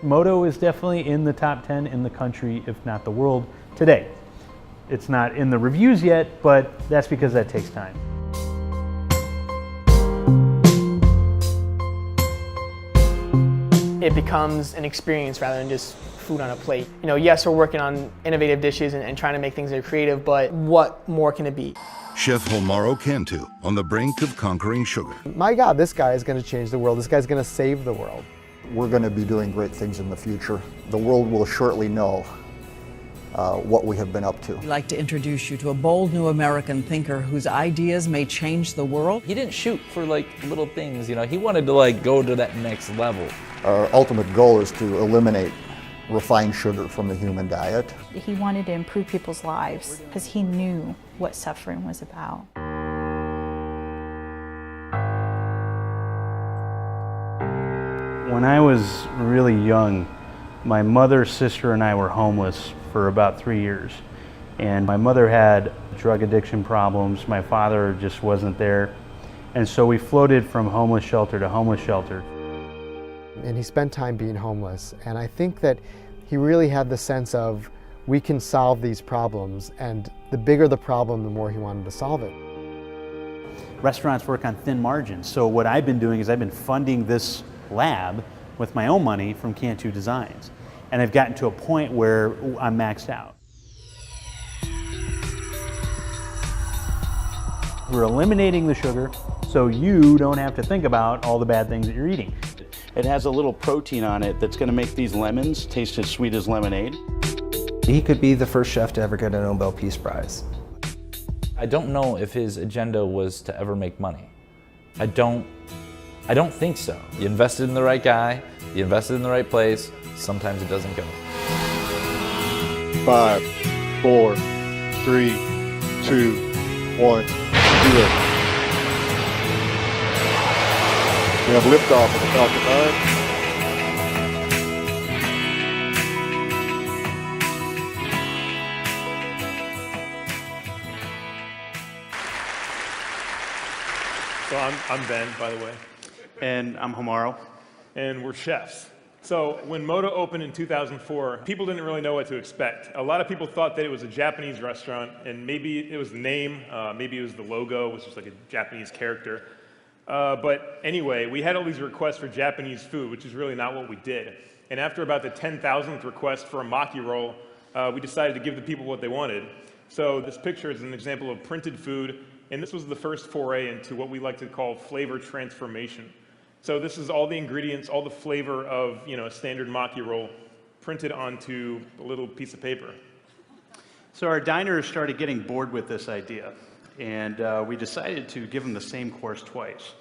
Moto is definitely in the top 10 in the country, if not the world, today. It's not in the reviews yet, but that's because that takes time. It becomes an experience rather than just food on a plate. You know, yes, we're working on innovative dishes and trying to make things that are creative, but what more can it be? Chef Homaro Cantu on the brink of conquering sugar. My God, this guy is going to change the world. This guy's going to save the world. We're going to be doing great things in the future. The world will shortly know what we have been up to. I'd like to introduce you to a bold new American thinker whose ideas may change the world. He didn't shoot for like little things, you know, he wanted to like go to that next level. Our ultimate goal is to eliminate refined sugar from the human diet. He wanted to improve people's lives because he knew what suffering was about. When I was really young, my mother, sister, and I were homeless for about 3 years. And my mother had drug addiction problems. My father just wasn't there. And so we floated from homeless shelter to homeless shelter. And he spent time being homeless. And I think that he really had the sense of, we can solve these problems. And the bigger the problem, the more he wanted to solve it. Restaurants work on thin margins. So what I've been doing is I've been funding this lab with my own money from Cantu Designs. And I've gotten to a point where I'm maxed out. We're eliminating the sugar so you don't have to think about all the bad things that you're eating. It has a little protein on it that's going to make these lemons taste as sweet as lemonade. He could be the first chef to ever get a Nobel Peace Prize. I don't know if his agenda was to ever make money. I don't think so. You invested in the right guy, you invested in the right place, sometimes it doesn't go. 5, 4, 3, 2, 1, 0. We have liftoff of the Falcon 9. So I'm Ben, by the way. And I'm Homaro. And we're chefs. So when Moto opened in 2004, people didn't really know what to expect. A lot of people thought that it was a Japanese restaurant, and maybe it was the name, maybe it was the logo, which was like a Japanese character. But anyway, we had all these requests for Japanese food, which is really not what we did. And after about the 10,000th request for a maki roll, we decided to give the people what they wanted. So this picture is an example of printed food, and this was the first foray into what we like to call flavor transformation. So this is all the ingredients, all the flavor of, you know, a standard maki roll printed onto a little piece of paper. So our diners started getting bored with this idea, and we decided to give them the same course twice.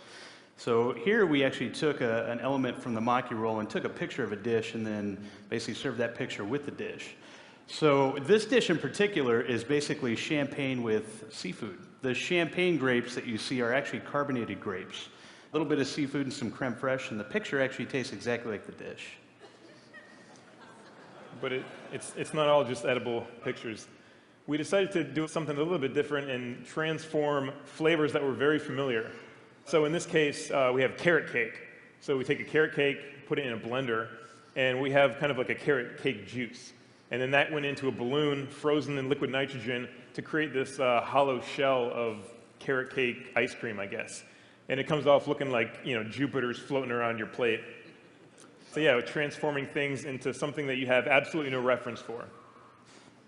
So here we actually took an element from the maki roll and took a picture of a dish and then basically served that picture with the dish. So this dish in particular is basically champagne with seafood. The champagne grapes that you see are actually carbonated grapes. A little bit of seafood and some creme fraiche, and the picture actually tastes exactly like the dish. But it's not all just edible pictures. We decided to do something a little bit different and transform flavors that were very familiar. So in this case, we have carrot cake. So we take a carrot cake, put it in a blender, and we have kind of like a carrot cake juice. And then that went into a balloon frozen in liquid nitrogen to create this hollow shell of carrot cake ice cream, I guess. And it comes off looking like, you know, Jupiter's floating around your plate. So yeah, we're transforming things into something that you have absolutely no reference for.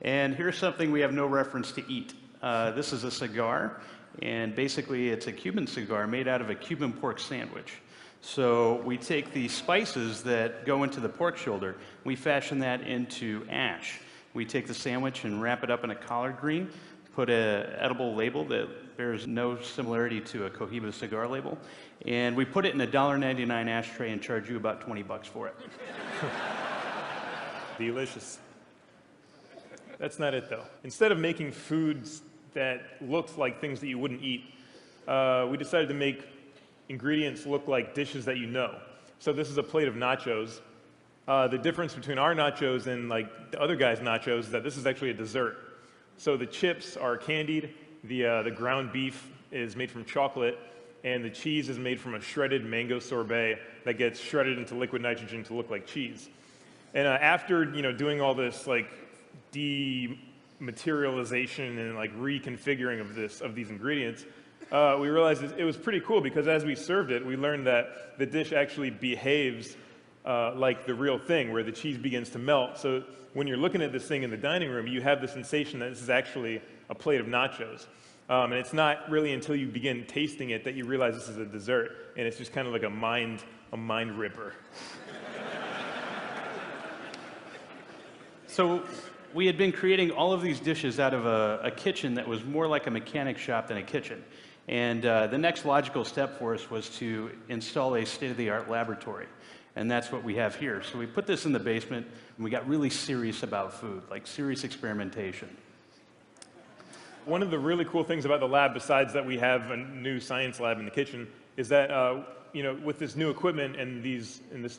And here's something we have no reference to eat. This is a cigar, and basically it's a Cuban cigar made out of a Cuban pork sandwich. So we take the spices that go into the pork shoulder, we fashion that into ash. We take the sandwich and wrap it up in a collard green, put an edible label that bears no similarity to a Cohiba cigar label, and we put it in a $1.99 ashtray and charge you about 20 bucks for it. Delicious. That's not it, though. Instead of making foods that looked like things that you wouldn't eat, we decided to make ingredients look like dishes that you know. So this is a plate of nachos. The difference between our nachos and like the other guy's nachos is that this is actually a dessert. So the chips are candied, the ground beef is made from chocolate, and the cheese is made from a shredded mango sorbet that gets shredded into liquid nitrogen to look like cheese. And after doing all this like dematerialization and like reconfiguring of these ingredients, we realized it was pretty cool because as we served it, we learned that the dish actually behaves like the real thing, where the cheese begins to melt. So when you're looking at this thing in the dining room, you have the sensation that this is actually a plate of nachos. And it's not really until you begin tasting it that you realize this is a dessert, and it's just kind of like a mind ripper. So we had been creating all of these dishes out of a kitchen that was more like a mechanic shop than a kitchen. And the next logical step for us was to install a state-of-the-art laboratory. And that's what we have here. So we put this in the basement, and we got really serious about food, like serious experimentation. One of the really cool things about the lab, besides that we have a new science lab in the kitchen, is that with this new equipment and this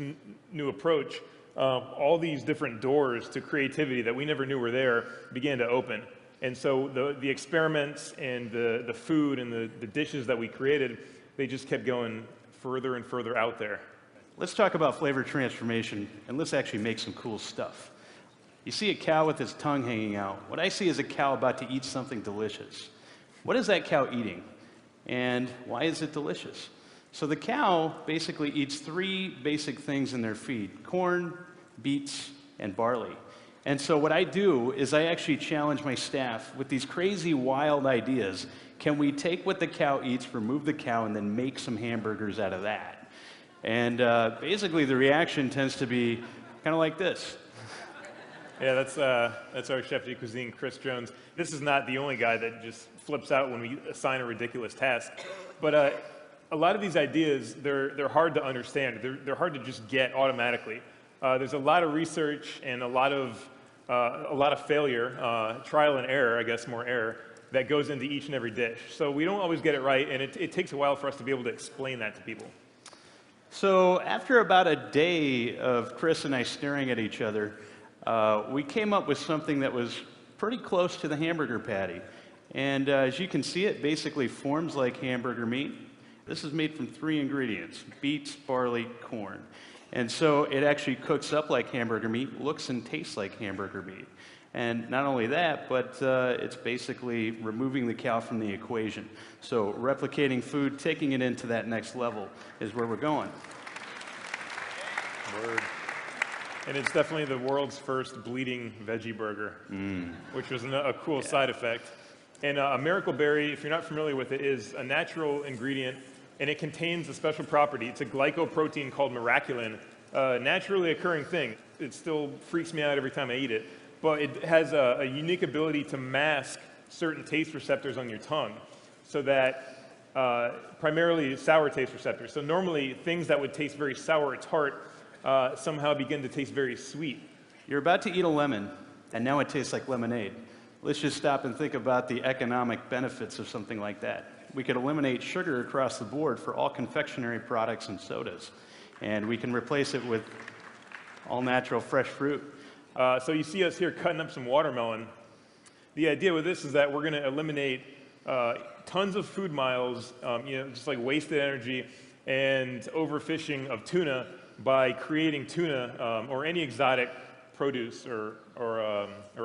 new approach, all these different doors to creativity that we never knew were there began to open. And so the experiments and the food and the dishes that we created, they just kept going further and further out there. Let's talk about flavor transformation, and let's actually make some cool stuff. You see a cow with its tongue hanging out. What I see is a cow about to eat something delicious. What is that cow eating? And why is it delicious? So the cow basically eats three basic things in their feed: corn, beets, and barley. And so what I do is I actually challenge my staff with these crazy, wild ideas. Can we take what the cow eats, remove the cow, and then make some hamburgers out of that? And basically the reaction tends to be kind of like this. Yeah, that's our chef de cuisine, Chris Jones. This is not the only guy that just flips out when we assign a ridiculous task. But a lot of these ideas, they're hard to understand. They're hard to just get automatically. There's a lot of research and a lot of failure, trial and error, I guess more error, that goes into each and every dish. So we don't always get it right, and it takes a while for us to be able to explain that to people. So after about a day of Chris and I staring at each other, we came up with something that was pretty close to the hamburger patty. And as you can see, it basically forms like hamburger meat. This is made from 3 ingredients: beets, barley, corn. And so it actually cooks up like hamburger meat, looks and tastes like hamburger meat. And not only that, but it's basically removing the cow from the equation. So replicating food, taking it into that next level is where we're going. Word. And it's definitely the world's first bleeding veggie burger, which was a cool side effect. And a miracle berry, if you're not familiar with it, is a natural ingredient, and it contains a special property. It's a glycoprotein called miraculin, a naturally occurring thing. It still freaks me out every time I eat it. But it has a unique ability to mask certain taste receptors on your tongue, so that primarily sour taste receptors. So normally things that would taste very sour or tart somehow begin to taste very sweet. You're about to eat a lemon, and now it tastes like lemonade. Let's just stop and think about the economic benefits of something like that. We could eliminate sugar across the board for all confectionery products and sodas, and we can replace it with all natural fresh fruit. So you see us here cutting up some watermelon. The idea with this is that we're going to eliminate tons of food miles, just like wasted energy and overfishing of tuna by creating tuna or any exotic produce or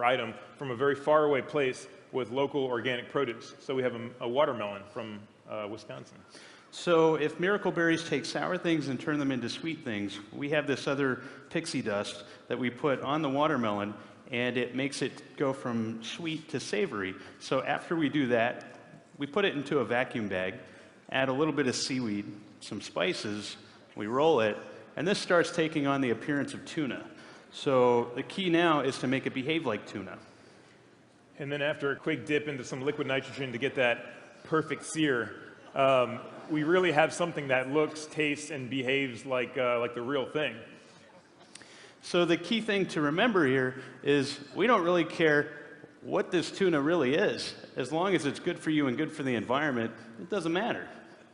item from a very far away place with local organic produce. So we have a watermelon from Wisconsin. So if miracle berries take sour things and turn them into sweet things, we have this other pixie dust that we put on the watermelon, and it makes it go from sweet to savory. So after we do that, we put it into a vacuum bag, add a little bit of seaweed, some spices, we roll it, and this starts taking on the appearance of tuna. So the key now is to make it behave like tuna. And then after a quick dip into some liquid nitrogen to get that perfect sear, we really have something that looks, tastes, and behaves like the real thing. So the key thing to remember here is we don't really care what this tuna really is. As long as it's good for you and good for the environment, it doesn't matter.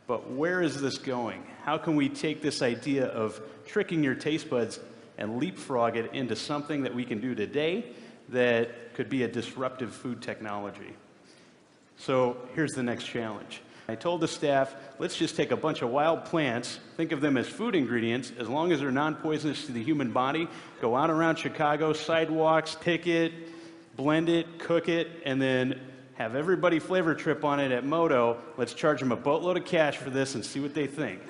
But where is this going? How can we take this idea of tricking your taste buds and leapfrog it into something that we can do today that could be a disruptive food technology? So here's the next challenge. I told the staff, let's just take a bunch of wild plants, think of them as food ingredients, as long as they're non-poisonous to the human body, go out around Chicago, sidewalks, pick it, blend it, cook it, and then have everybody flavor trip on it at Moto. Let's charge them a boatload of cash for this and see what they think.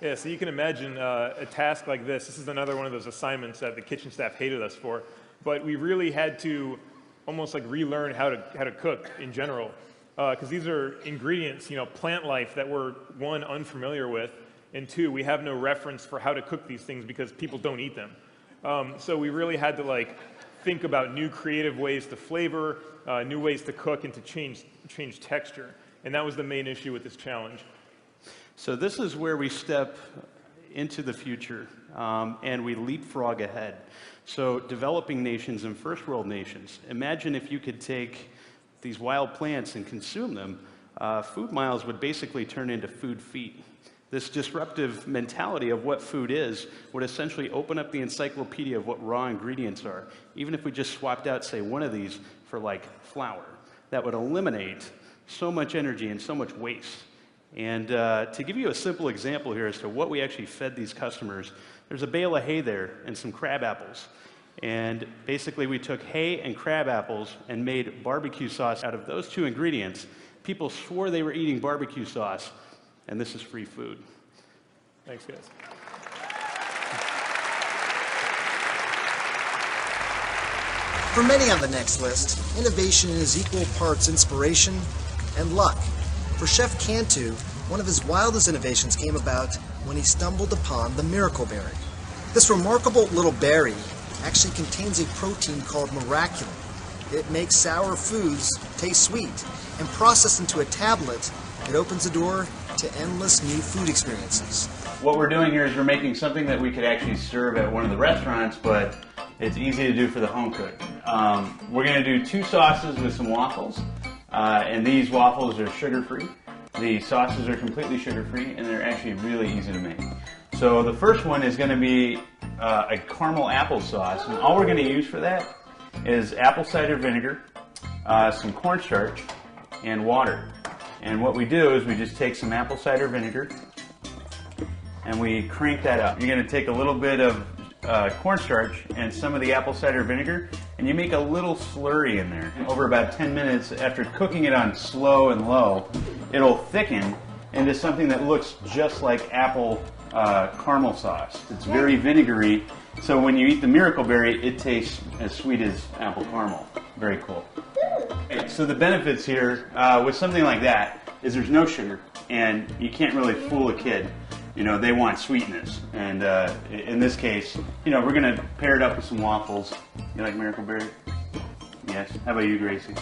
Yeah, so you can imagine a task like this. This is another one of those assignments that the kitchen staff hated us for, but we really had to almost like relearn how to cook in general, because these are ingredients, plant life that we're, one, unfamiliar with, and two, we have no reference for how to cook these things because people don't eat them. So we really had to think about new creative ways to flavor, new ways to cook, and to change texture, and that was the main issue with this challenge. So this is where we step into the future and we leapfrog ahead. So developing nations and first world nations, imagine if you could take these wild plants and consume them. Food miles would basically turn into food feet. This disruptive mentality of what food is would essentially open up the encyclopedia of what raw ingredients are. Even if we just swapped out, say, one of these for flour, that would eliminate so much energy and so much waste. And to give you a simple example here as to what we actually fed these customers, there's a bale of hay there and some crab apples. And basically we took hay and crab apples and made barbecue sauce out of those two ingredients. People swore they were eating barbecue sauce, and this is free food. Thanks, guys. For many on the next list, innovation is equal parts inspiration and luck. For Chef Cantu, one of his wildest innovations came about when he stumbled upon the miracle berry. This remarkable little berry actually contains a protein called miraculin. It makes sour foods taste sweet, and processed into a tablet, it opens the door to endless new food experiences. What we're doing here is we're making something that we could actually serve at one of the restaurants, but it's easy to do for the home cook. We're going to do 2 sauces with some waffles. And these waffles are sugar-free. The sauces are completely sugar-free, and they're actually really easy to make. So the first one is going to be a caramel apple sauce, and all we're going to use for that is apple cider vinegar, some cornstarch, and water. And what we do is we just take some apple cider vinegar, and we crank that up. You're going to take a little bit of cornstarch and some of the apple cider vinegar, and you make a little slurry in there. Over about 10 minutes, after cooking it on slow and low, it'll thicken into something that looks just like apple caramel sauce. It's very vinegary, so when you eat the miracle berry, it tastes as sweet as apple caramel. Very cool. So the benefits here with something like that is there's no sugar, and you can't really fool a kid. They want sweetness, and in this case, we're going to pair it up with some waffles. You like miracle berry? Yes. How about you, Gracie?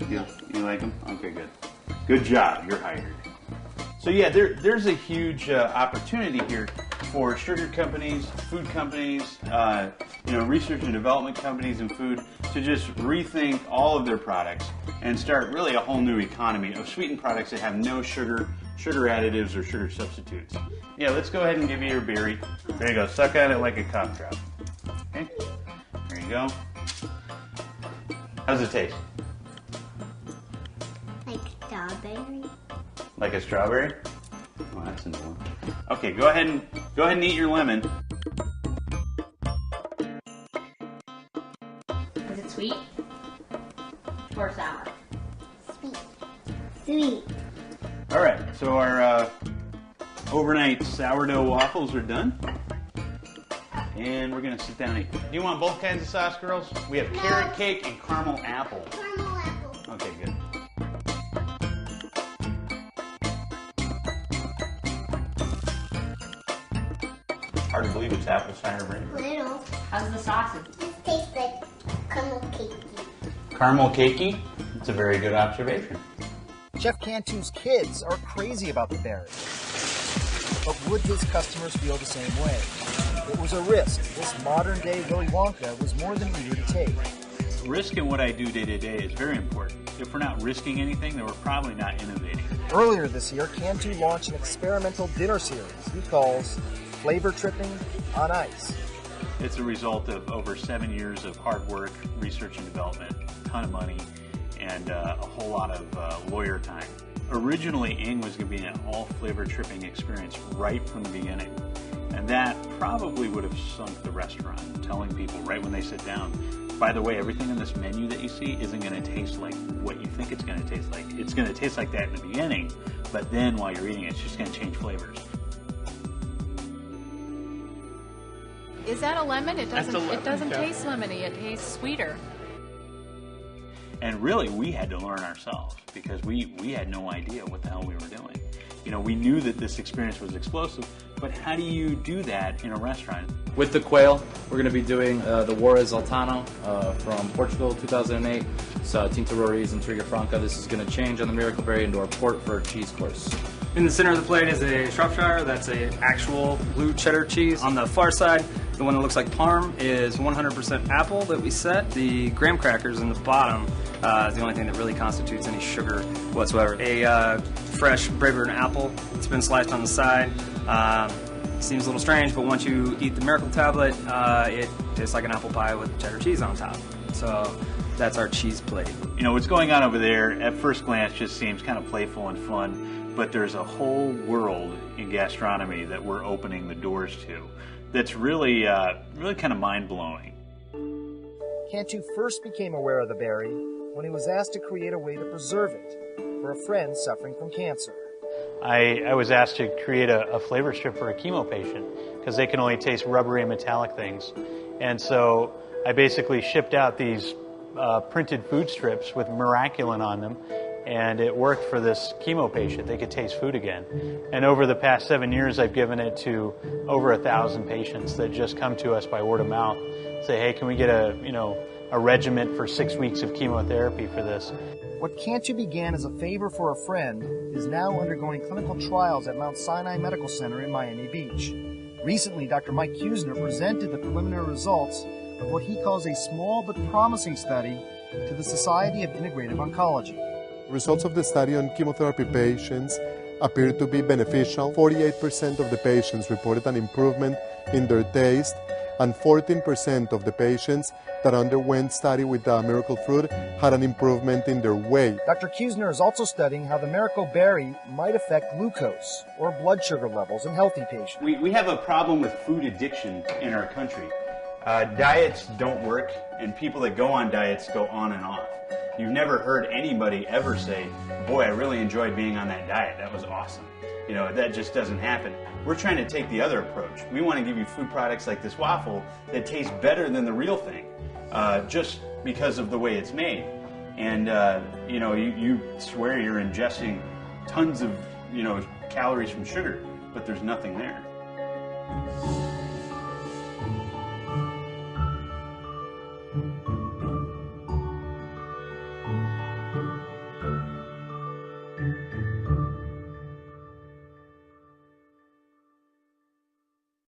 You like them? Okay, good. Good job. You're hired. So yeah, there's a huge opportunity here for sugar companies, food companies, research and development companies in food to just rethink all of their products and start really a whole new economy of sweetened products that have no sugar additives, or sugar substitutes. Yeah, let's go ahead and give you your berry. There you go. Suck on it like a cough drop. Okay? There you go. How's it taste? Like strawberry. Like a strawberry? Oh, that's a new one. Okay, go ahead and eat your lemon. Is it sweet or sour? Sweet. Sweet. All right, so our overnight sourdough waffles are done. And we're going to sit down and eat. Do you want both kinds of sauce, girls? We have carrot cake and caramel apple. Caramel apple. Okay, good. Hard to believe it's apple cider vinegar. Little. How's the sausage? It tastes like caramel cakey. Caramel cakey? It's a very good observation. Chef Cantu's kids are crazy about the berry. But would his customers feel the same way? It was a risk this modern-day Willy Wonka was more than eager to take. Risk in what I do day to day is very important. If we're not risking anything, then we're probably not innovating. Earlier this year, Cantu launched an experimental dinner series he calls Flavor Tripping on Ice. It's a result of over 7 years of hard work, research and development, a ton of money, and a whole lot of lawyer time. Originally, Ing was going to be an all-flavor tripping experience right from the beginning. And that probably would have sunk the restaurant, telling people right when they sit down, by the way, everything on this menu that you see isn't going to taste like what you think it's going to taste like. It's going to taste like that in the beginning, but then while you're eating it, it's just going to change flavors. Is that a lemon? It doesn't taste lemony, it tastes sweeter. And really, we had to learn ourselves because we had no idea what the hell we were doing. You know, we knew that this experience was explosive, but how do you do that in a restaurant? With the quail, we're going to be doing the Juarez Altano from Portugal, 2008. It's Tinta Roriz and Triga Franca. This is going to change on the Miracle Berry into our port for a cheese course. In the center of the plate is a Shropshire, that's a actual blue cheddar cheese. On the far side, the one that looks like Parm is 100% apple that we set. The graham crackers in the bottom is the only thing that really constitutes any sugar whatsoever. A fresh Braeburn apple, it's been sliced on the side. Seems a little strange, but once you eat the Miracle tablet, it tastes like an apple pie with cheddar cheese on top. So that's our cheese plate. You know, what's going on over there at first glance just seems kind of playful and fun, but there's a whole world in gastronomy that we're opening the doors to that's really kind of mind-blowing. Cantu first became aware of the berry when he was asked to create a way to preserve it for a friend suffering from cancer. I was asked to create a flavor strip for a chemo patient because they can only taste rubbery and metallic things. And so I basically shipped out these printed food strips with Miraculin on them, and it worked for this chemo patient. They could taste food again. And over the past 7 years, I've given it to over 1,000 patients that just come to us by word of mouth. Say, hey, can we get a regimen for 6 weeks of chemotherapy for this? What Cantu began as a favor for a friend is now undergoing clinical trials at Mount Sinai Medical Center in Miami Beach. Recently, Dr. Mike Kusner presented the preliminary results of what he calls a small but promising study to the Society of Integrative Oncology. Results of the study on chemotherapy patients appeared to be beneficial. 48% of the patients reported an improvement in their taste, and 14% of the patients that underwent study with the Miracle Fruit had an improvement in their weight. Dr. Kusner is also studying how the Miracle Berry might affect glucose, or blood sugar levels, in healthy patients. We have a problem with food addiction in our country. Diets don't work, and people that go on diets go on and off. You've never heard anybody ever say, boy, I really enjoyed being on that diet. That was awesome. You know, that just doesn't happen. We're trying to take the other approach. We want to give you food products like this waffle that taste better than the real thing, just because of the way it's made. And, you swear you're ingesting tons of, calories from sugar, but there's nothing there.